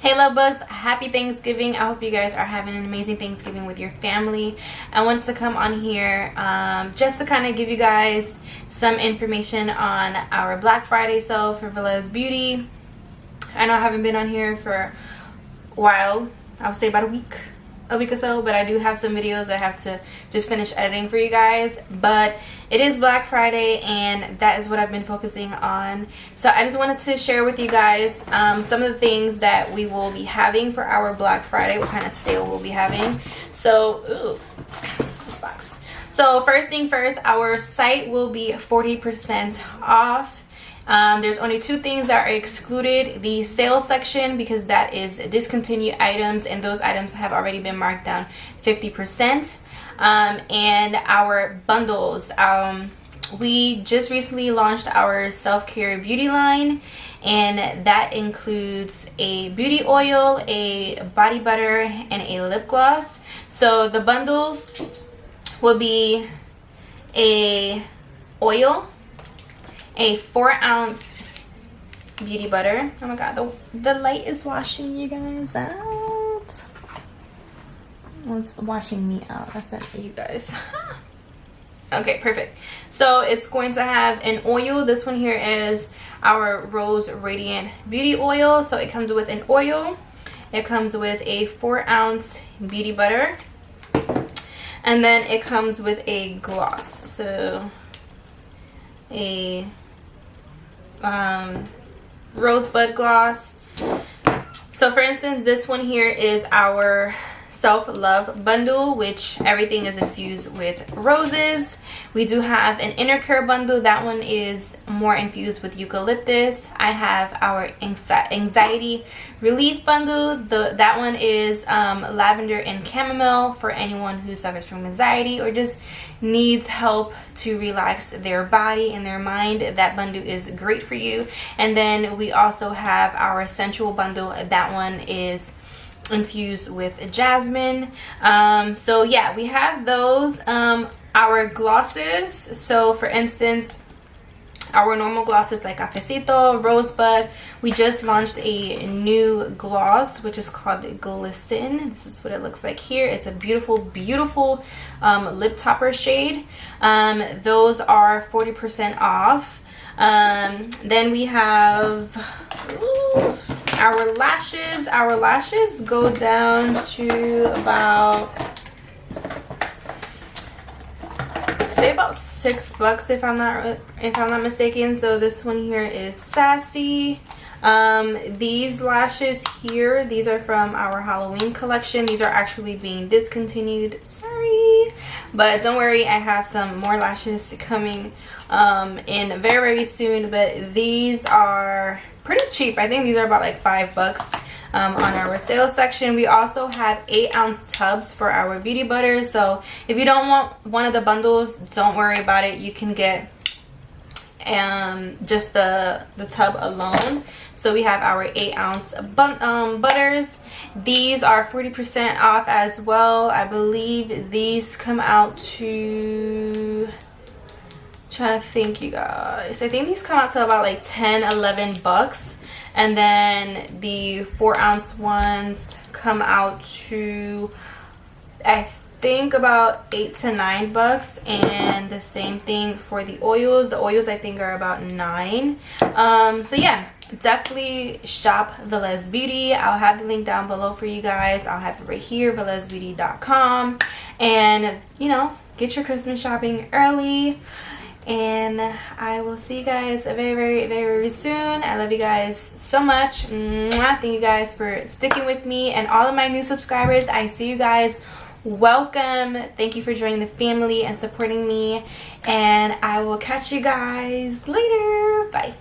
Hey love bugs, happy Thanksgiving. I hope you guys are having an amazing Thanksgiving with your family. I want to come on here just to kind of give you guys some information on our Black Friday sale for Midas Beauty. I know I haven't been on here for a while. I would say about a week or so, but I do have some videos that I have to just finish editing for you guys. But it is Black Friday and that is what I've been focusing on. So I just wanted to share with you guys some of the things that we will be having for our Black Friday, what kind of sale we'll be having. So, ooh, this box. So first thing first, our site will be 40% off. There's only two things that are excluded: the sales section, because that is discontinued items and those items have already been marked down 50%, and our bundles. We just recently launched our self-care beauty line, and that includes a beauty oil, a body butter, and a lip gloss. So the bundles will be a oil, a 4-ounce beauty butter. Oh my god, the light is washing you guys out. Well, it's washing me out. That's not you guys. Okay, perfect. So it's going to have an oil. This one here is our Rose Radiant Beauty Oil. So it comes with an oil. It comes with a 4-ounce beauty butter. And then it comes with a gloss. So a rosebud gloss. So for instance, this one here is our self-love bundle, which everything is infused with roses. We do have an inner care bundle. That one is more infused with eucalyptus. I have our anxiety relief bundle. That one is lavender and chamomile for anyone who suffers from anxiety or just needs help to relax their body and their mind. That bundle is great for you. And then we also have our sensual bundle. That one is infused with jasmine. So yeah, we have those. Our glosses, so for instance, our normal glosses like Cafecito, Rosebud, we just launched a new gloss which is called Glisten. This is what it looks like here. It's a beautiful lip topper shade. Those are 40% off. Then we have our lashes. Our lashes go down to about, say about $6 if I'm not mistaken. So this one here is Sassy. These lashes here, these are from our Halloween collection. These are actually being discontinued, sorry, but don't worry, I have some more lashes coming in very soon. But these are pretty cheap. I think these are about like $5 on our sales section. We also have 8-ounce tubs for our beauty butter. So if you don't want one of the bundles, don't worry about it. You can get just the tub alone. So we have our 8-ounce butters. These are 40% off as well. I believe these come out to, trying to think, you guys, I think these come out to about like $10-11. And then the 4-ounce ones come out to, I think, about $8 to $9. And the same thing for the oils. The oils I think are about $9. So yeah, definitely shop Midas Beauty. I'll have the link down below for you guys. I'll have it right here, MiaAdoraBeauty.com. And you know, get your Christmas shopping early. And I will see you guys very soon. I love you guys so much. Thank you guys for sticking with me, and all of my new subscribers, I see you guys. Welcome. Thank you for joining the family and supporting me, and I will catch you guys later. Bye.